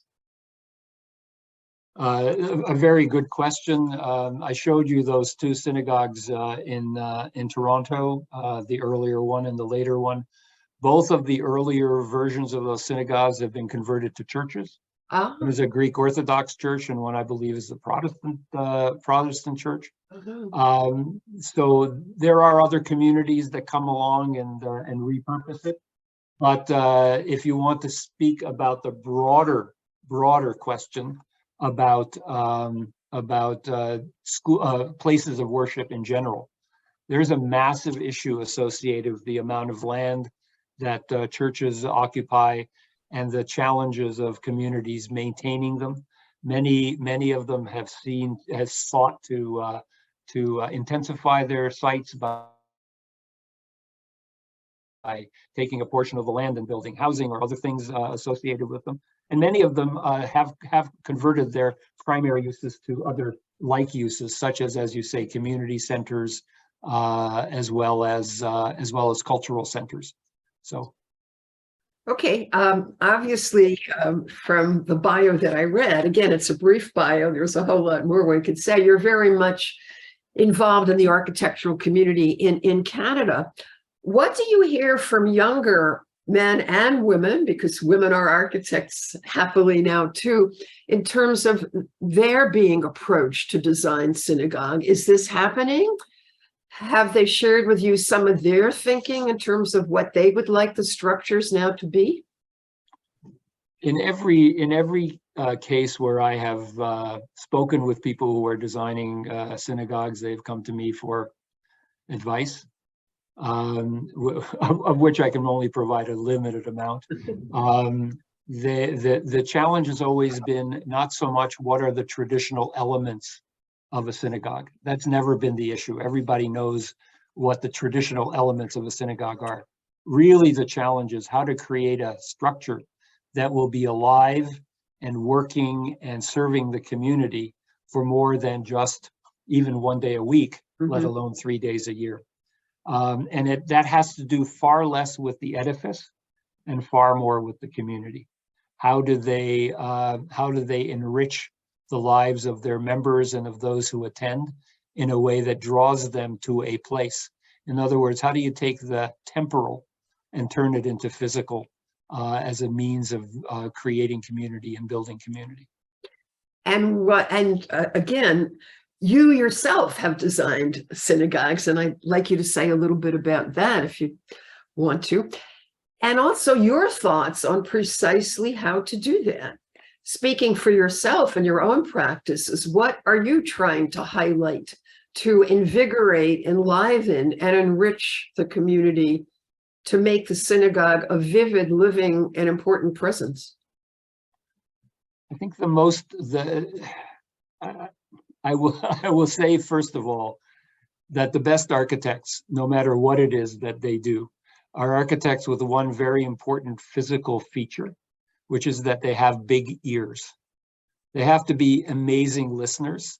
A very good question. I showed you those two synagogues in Toronto, the earlier one and the later one. Both of the earlier versions of those synagogues have been converted to churches. Ah. One is a Greek Orthodox church, and one I believe is a Protestant church. So there are other communities that come along and repurpose it. But if you want to speak about the broader question about school places of worship in general, there's a massive issue associated with the amount of land that churches occupy and the challenges of communities maintaining them. Many of them have sought to intensify their sites by taking a portion of the land and building housing or other things associated with them. And many of them have converted their primary uses to other like uses, such as you say, community centers, as well as cultural centers. So. Okay, obviously, from the bio that I read, again, it's a brief bio, there's a whole lot more one could say. You're very much involved in the architectural community in Canada. What do you hear from younger men and women, because women are architects happily now too, in terms of their being approached to design synagogue? Is this happening? Have they shared with you some of their thinking in terms of what they would like the structures now to be? In every case where I have spoken with people who are designing synagogues, they've come to me for advice, of which I can only provide a limited amount. The challenge has always been not so much what are the traditional elements of a synagogue. That's never been the issue. Everybody knows what the traditional elements of a synagogue are. Really, the challenge is how to create a structure that will be alive and working and serving the community for more than just even one day a week, let alone 3 days a year. And that has to do far less with the edifice and far more with the community. How do they enrich the lives of their members and of those who attend in a way that draws them to a place? In other words, how do you take the temporal and turn it into physical as a means of creating community and building community? And again, you yourself have designed synagogues, and I'd like you to say a little bit about that if you want to, and also your thoughts on precisely how to do that. Speaking for yourself and your own practices, what are you trying to highlight to invigorate, enliven, and enrich the community to make the synagogue a vivid, living, and important presence? I think I will say, first of all, that the best architects, no matter what it is that they do, are architects with one very important physical feature, which is that they have big ears. They have to be amazing listeners,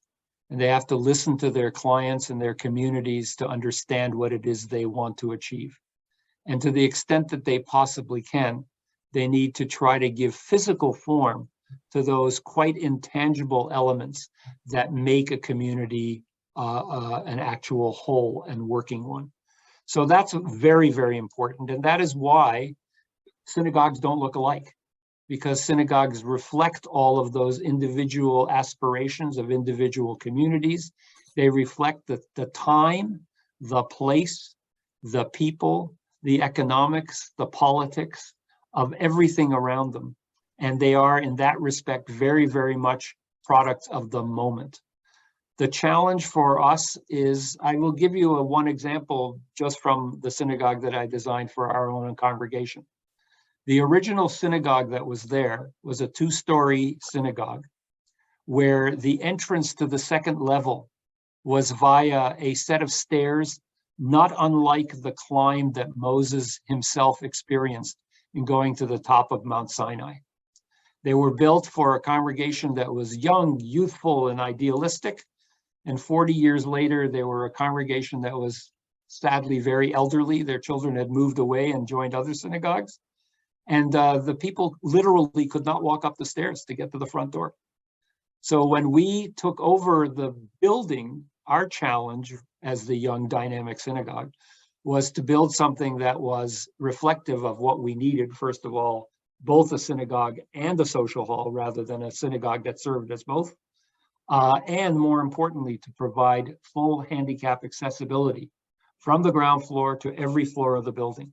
and they have to listen to their clients and their communities to understand what it is they want to achieve. And to the extent that they possibly can, they need to try to give physical form to those quite intangible elements that make a community an actual whole and working one. So that's very, very important. And that is why synagogues don't look alike, because synagogues reflect all of those individual aspirations of individual communities. They reflect the time, the place, the people, the economics, the politics of everything around them. And they are, in that respect, very, very much products of the moment. The challenge for us is, I will give you one example just from the synagogue that I designed for our own congregation. The original synagogue that was there was a 2-story synagogue where the entrance to the second level was via a set of stairs not unlike the climb that Moses himself experienced in going to the top of Mount Sinai. They were built for a congregation that was young, youthful, and idealistic. And 40 years later, they were a congregation that was sadly very elderly. Their children had moved away and joined other synagogues. And the people literally could not walk up the stairs to get to the front door. So when we took over the building, our challenge as the young dynamic synagogue was to build something that was reflective of what we needed. First of all, both a synagogue and a social hall rather than a synagogue that served as both. And more importantly, to provide full handicap accessibility from the ground floor to every floor of the building.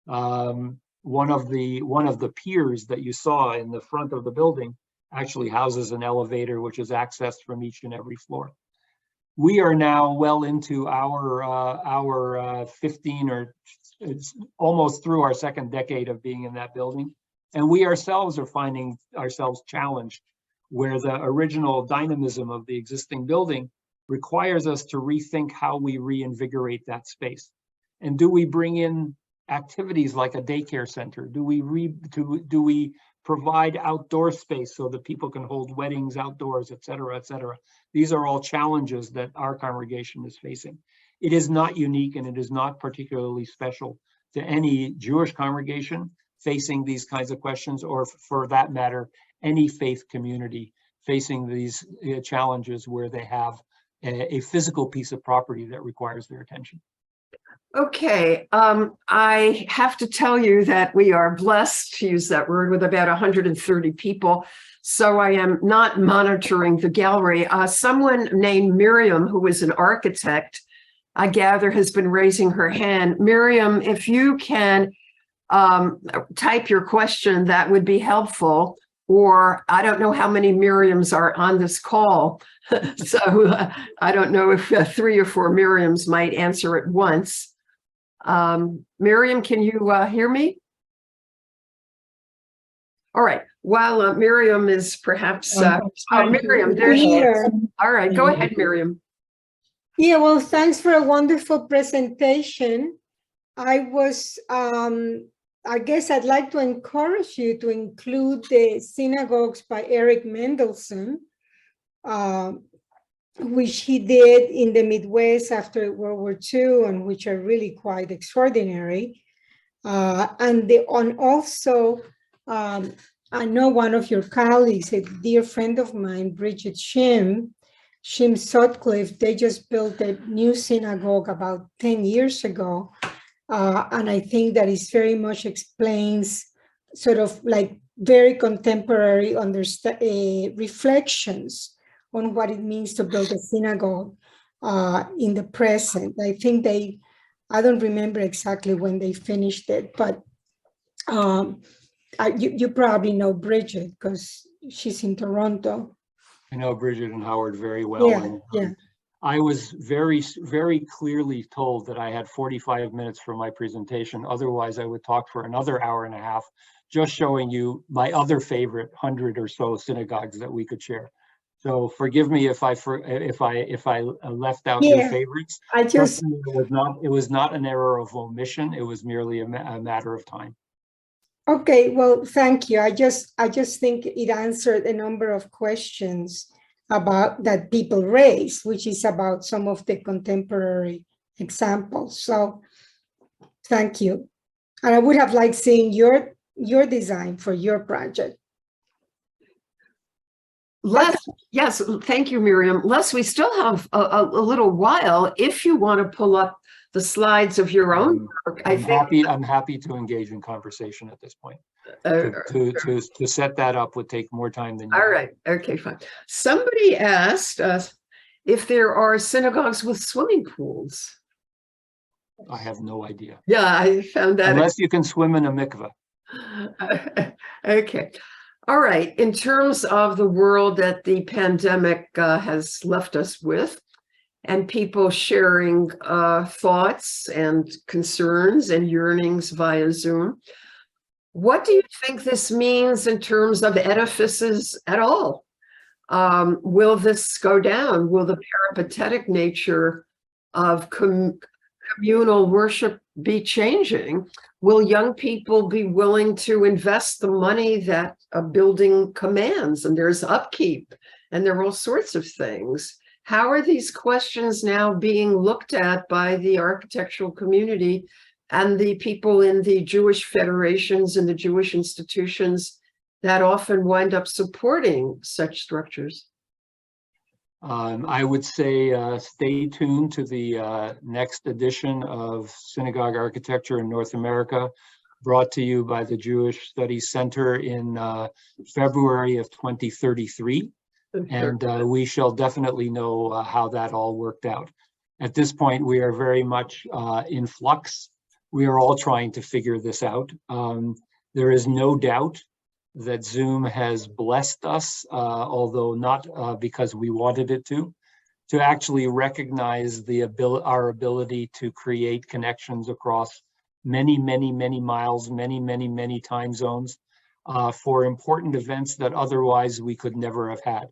One of the piers that you saw in the front of the building actually houses an elevator, which is accessed from each and every floor. We are now well into our 15 or it's almost through our second decade of being in that building. And we ourselves are finding ourselves challenged where the original dynamism of the existing building requires us to rethink how we reinvigorate that space. And do we bring in activities like a daycare center? Do we provide outdoor space so that people can hold weddings outdoors, et cetera, et cetera? These are all challenges that our congregation is facing. It is not unique and it is not particularly special to any Jewish congregation facing these kinds of questions, or for that matter, any faith community facing these challenges where they have a physical piece of property that requires their attention. Okay, I have to tell you that we are blessed, to use that word, with about 130 people. So I am not monitoring the gallery. Someone named Miriam, who is an architect, I gather has been raising her hand. Miriam, if you can type your question, that would be helpful. Or I don't know how many Miriams are on this call. So I don't know if 3 or 4 Miriams might answer at once. Miriam, can you hear me? All right. While Miriam is perhaps, Miriam, there she is. All right, go ahead, Miriam. Yeah, well, thanks for a wonderful presentation. I guess I'd like to encourage you to include the Synagogues by Eric Mendelsohn, which he did in the Midwest after World War II, and which are really quite extraordinary. And also, I know one of your colleagues, a dear friend of mine, Bridget Shim Sutcliffe, they just built a new synagogue about 10 years ago. And I think that it very much explains sort of like very contemporary reflections on what it means to build a synagogue in the present. I think I don't remember exactly when they finished it, but you probably know Bridget because she's in Toronto. I know Bridget and Howard very well. Yeah, and, yeah. I was very, very clearly told that I had 45 minutes for my presentation. Otherwise, I would talk for another hour and a half, just showing you my other favorite 100 or so synagogues that we could share. So forgive me if I left out your favorites. It was not an error of omission. It was merely a matter of time. Okay, well, thank you. I just think it answered a number of questions about that people raise, which is about some of the contemporary examples. So thank you. And I would have liked seeing your design for your project. Les, yes, thank you, Miriam. Les, we still have a little while if you want to pull up the slides of your own work. I'm happy to engage in conversation at this point. To set that up would take more time than you. All right. Okay, fine. Somebody asked us if there are synagogues with swimming pools. I have no idea. Yeah, I found that. Unless you can swim in a mikveh. Okay. All right. In terms of the world that the pandemic has left us with, and people sharing thoughts and concerns and yearnings via Zoom, what do you think this means in terms of edifices at all? Will this go down? Will the peripatetic nature of communal worship be changing? Will young people be willing to invest the money that a building commands? And there's upkeep and there are all sorts of things. How are these questions now being looked at by the architectural community and the people in the Jewish federations and the Jewish institutions that often wind up supporting such structures? I would say stay tuned to the next edition of Synagogue Architecture in North America, brought to you by the Jewish Studies Center in February of 2033. And we shall definitely know how that all worked out. At this point, we are very much in flux. We are all trying to figure this out. There is no doubt that Zoom has blessed us, although not because we wanted it to actually recognize our ability to create connections across many, many, many miles, many, many, many time zones for important events that otherwise we could never have had.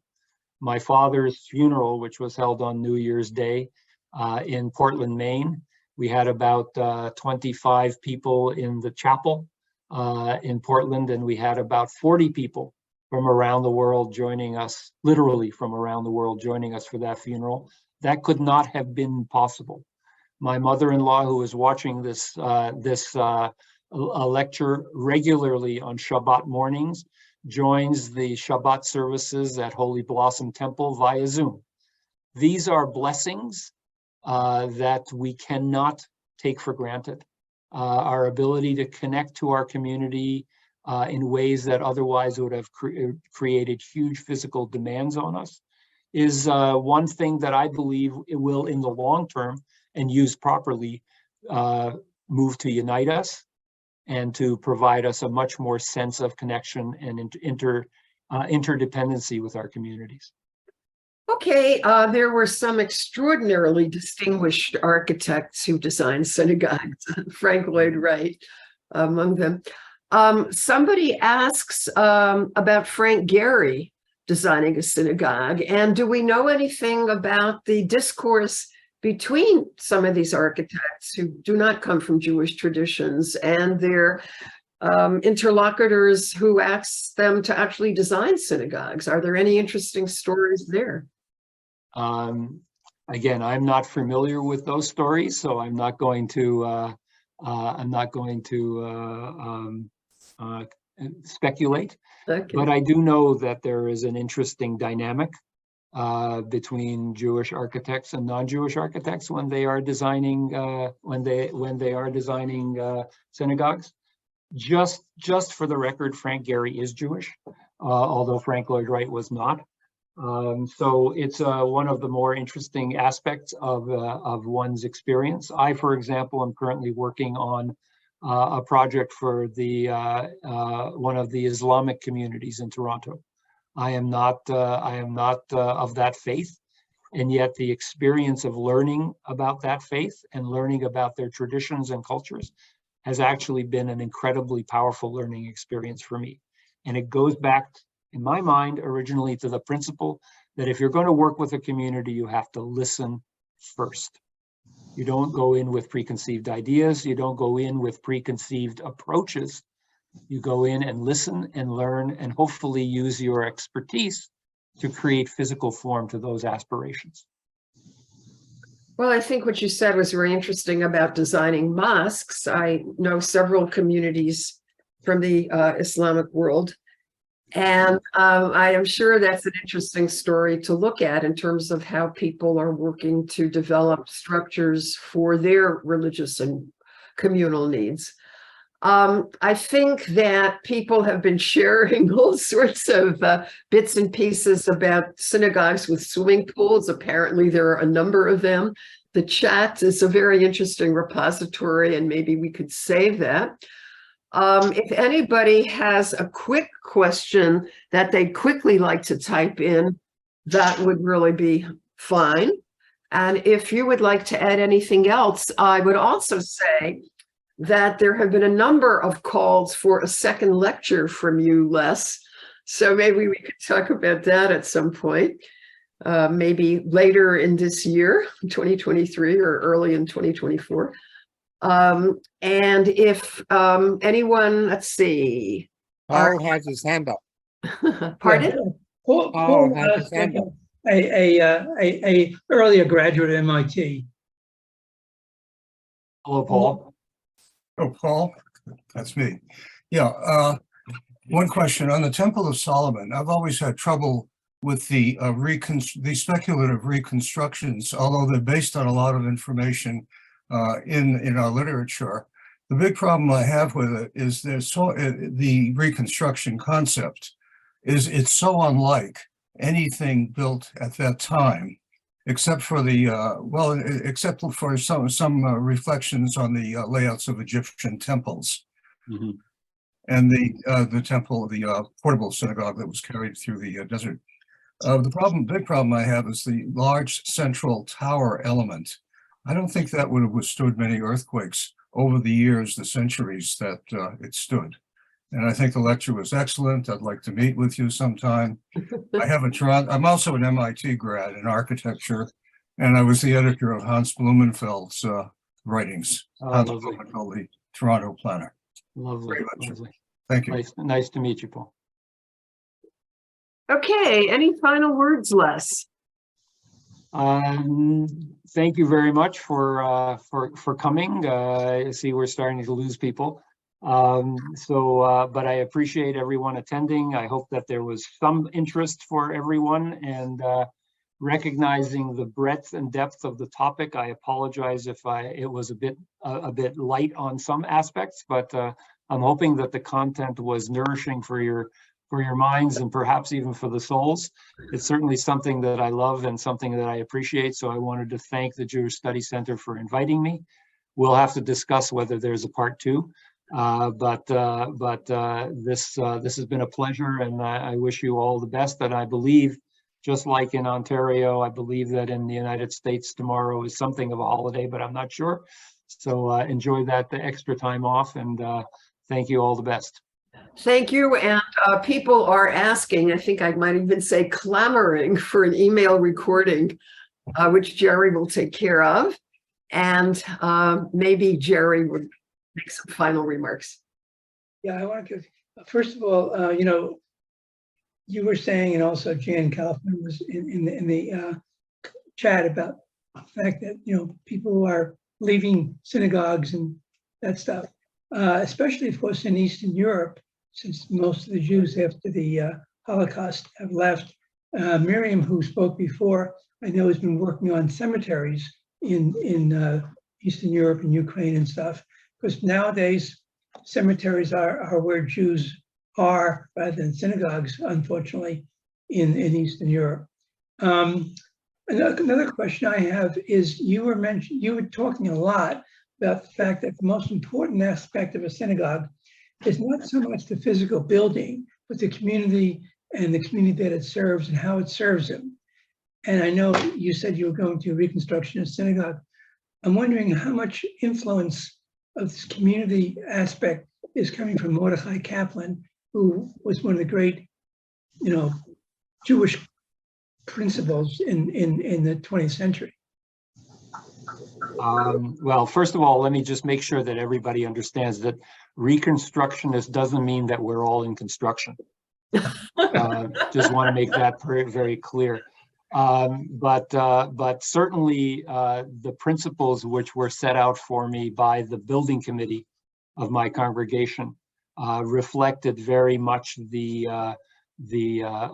My father's funeral, which was held on New Year's Day in Portland, Maine, we had about 25 people in the chapel in Portland, and we had about 40 people from around the world joining us, literally from around the world joining us for that funeral. That could not have been possible. My mother-in-law, who is watching this lecture regularly on Shabbat mornings, joins the Shabbat services at Holy Blossom Temple via Zoom. These are blessings that we cannot take for granted. Our ability to connect to our community in ways that otherwise would have created huge physical demands on us is one thing that I believe it will, in the long term and used properly, move to unite us and to provide us a much more sense of connection and interdependency with our communities. Okay, there were some extraordinarily distinguished architects who designed synagogues, Frank Lloyd Wright among them. Somebody asks about Frank Gehry designing a synagogue, and do we know anything about the discourse between some of these architects who do not come from Jewish traditions and their interlocutors who asked them to actually design synagogues? Are there any interesting stories there? Again, I'm not familiar with those stories, so I'm not going to speculate. Okay. But I do know that there is an interesting dynamic between Jewish architects and non-Jewish architects when they are designing synagogues. Just for the record, Frank Gehry is Jewish, although Frank Lloyd Wright was not. So it's one of the more interesting aspects of one's experience. I, for example, am currently working on a project for the one of the Islamic communities in Toronto. I am not of that faith, and yet the experience of learning about that faith and learning about their traditions and cultures has actually been an incredibly powerful learning experience for me. And it goes back, in my mind, originally to the principle that if you're going to work with a community, you have to listen first. You don't go in with preconceived ideas. You don't go in with preconceived approaches. You go in and listen and learn and hopefully use your expertise to create physical form to those aspirations. Well, I think what you said was very interesting about designing mosques. I know several communities from the Islamic world, and I am sure that's an interesting story to look at in terms of how people are working to develop structures for their religious and communal needs. I think that people have been sharing all sorts of bits and pieces about synagogues with swimming pools. Apparently, there are a number of them. The chat is a very interesting repository, and maybe we could save that. If anybody has a quick question that they'd quickly like to type in, that would really be fine. And if you would like to add anything else, I would also say that there have been a number of calls for a second lecture from you, Les. So maybe we could talk about that at some point. maybe later in this year, 2023, or early in 2024. And if anyone, let's see. Paul has his hand up. Pardon? Yeah, Paul Paul has his hand up. a earlier graduate at MIT. Hello, Paul. Oh, Paul, that's me. Yeah, one question on the Temple of Solomon. I've always had trouble with the speculative reconstructions, although they're based on a lot of information in our literature. The big problem I have with it is the reconstruction concept is it's so unlike anything built at that time, except for except for some reflections on the layouts of Egyptian temples. Mm-hmm. And the temple, the portable synagogue that was carried through the desert. The big problem I have is the large central tower element. I don't think that would have withstood many earthquakes over the years, the centuries that it stood. And I think the lecture was excellent. I'd like to meet with you sometime. I'm also an MIT grad in architecture, and I was the editor of Hans Blumenfeld's writings. Hans Lovely. Blumenfeld, the Toronto planner. Lovely. Very much. Lovely. Thank you. Nice to meet you, Paul. Okay, any final words, Les? Thank you very much for coming. I see we're starting to lose people. But I appreciate everyone attending. I hope that there was some interest for everyone, and recognizing the breadth and depth of the topic. I apologize if it was a bit light on some aspects, but I'm hoping that the content was nourishing for your minds and perhaps even for the souls. It's certainly something that I love and something that I appreciate. So I wanted to thank the Jewish Studies Center for inviting me. We'll have to discuss whether there's a part 2. This has been a pleasure, and I wish you all the best. And I believe, just like in Ontario, I believe that in the United States tomorrow is something of a holiday, but I'm not sure. So enjoy the extra time off, and thank you, all the best. Thank you. And people are asking, I think I might even say clamoring for an email recording, which Jerry will take care of. And maybe Jerry would make some final remarks. Yeah, I want to give, first of all, you were saying, and also Jan Kaufman was in the chat about the fact that, people who are leaving synagogues and that stuff, especially, of course, in Eastern Europe, since most of the Jews after the Holocaust have left. Miriam, who spoke before, I know has been working on cemeteries in Eastern Europe and Ukraine and stuff, because nowadays cemeteries are where Jews are rather than synagogues, unfortunately, in Eastern Europe. Another question I have is, you were talking a lot about the fact that the most important aspect of a synagogue is not so much the physical building, but the community and the community that it serves and how it serves them. And I know you said you were going to reconstruction of synagogue. I'm wondering how much influence of this community aspect is coming from Mordechai Kaplan, who was one of the great, Jewish principles in the 20th century. Well, first of all, let me just make sure that everybody understands that reconstructionist doesn't mean that we're all in construction. Just want to make that very, very clear. But certainly the principles which were set out for me by the building committee of my congregation reflected very much the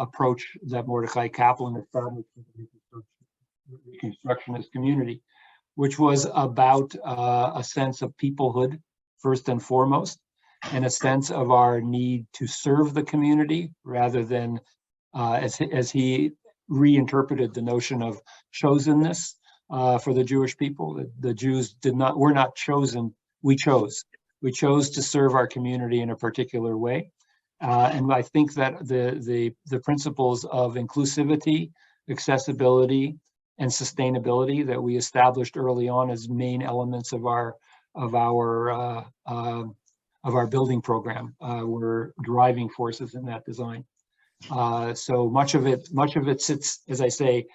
approach that Mordechai Kaplan established in the reconstructionist community, which was about a sense of peoplehood, first and foremost, and a sense of our need to serve the community rather than, as he reinterpreted the notion of chosenness for the Jewish people. The Jews were not chosen, we chose. We chose to serve our community in a particular way. And I think that the principles of inclusivity, accessibility, and sustainability that we established early on as main elements of our building program were driving forces in that design. So much of it sits, as I say,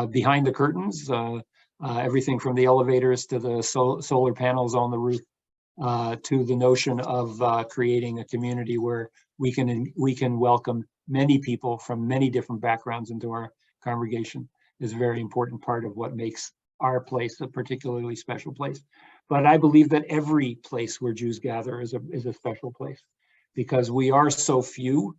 behind the curtains. Everything from the elevators to the solar panels on the roof, to the notion of creating a community where we can welcome many people from many different backgrounds into our congregation is a very important part of what makes our place a particularly special place. But I believe that every place where Jews gather is a special place, because we are so few.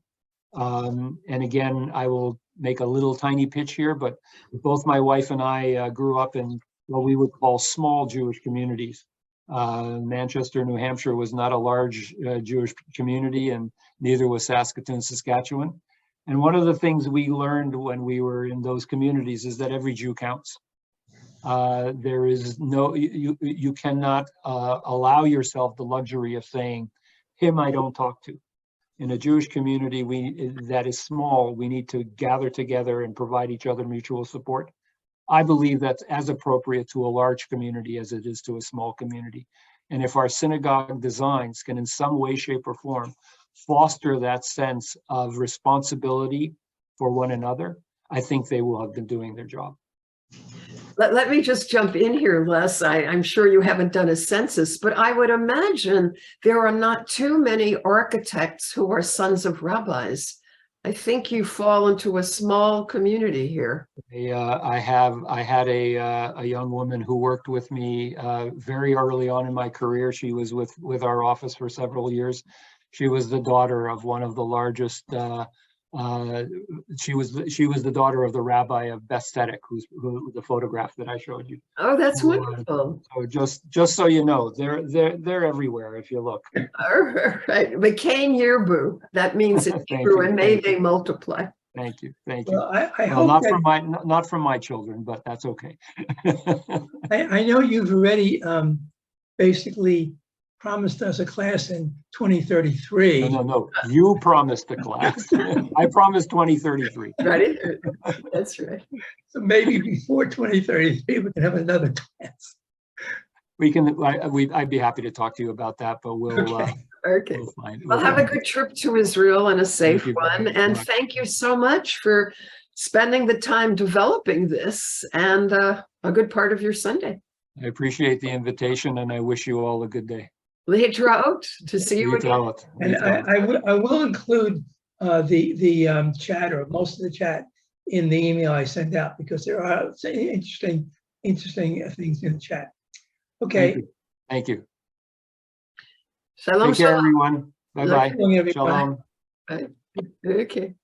And again, I will make a little tiny pitch here, but both my wife and I grew up in what we would call small Jewish communities. Manchester, New Hampshire was not a large Jewish community, and neither was Saskatoon, Saskatchewan. And one of the things we learned when we were in those communities is that every Jew counts. There is no, you cannot allow yourself the luxury of saying, him I don't talk to. In a Jewish community that is small, we need to gather together and provide each other mutual support. I believe that's as appropriate to a large community as it is to a small community. And if our synagogue designs can in some way, shape, or form foster that sense of responsibility for one another, I think they will have been doing their job. Let me just jump in here, Les. I'm sure you haven't done a census, but I would imagine there are not too many architects who are sons of rabbis. I think you fall into a small community here. I had a young woman who worked with me very early on in my career. She was with our office for several years. She was the daughter of one of the largest. She was the daughter of the rabbi of Beth-Tzedek, who the photograph that I showed you. Oh, that's wonderful. So just so you know, they're everywhere if you look. All right, McCain Yerbu. That means in Hebrew, and may they multiply. Thank you. Well, I Well, hope not from my children, but that's okay. I know you've already basically promised us a class in 2033. No. You promised the class. I promised 2033. Right? That's right. So maybe before 2033, we can have another class. We can. I'd be happy to talk to you about that, but we'll. Okay. We'll find. Well, have a good trip to Israel and a safe you very one. And much. thank you so much for spending the time developing this and a good part of your Sunday. I appreciate the invitation, and I wish you all a good day. Lehitraot, to see you again. And I will include the chat, or most of the chat, in the email I sent out, because there are interesting things in the chat. Okay. Thank you. Shalom, Take care, shalom. everyone. Bye-bye. Shalom, everyone. Shalom. Bye. Okay.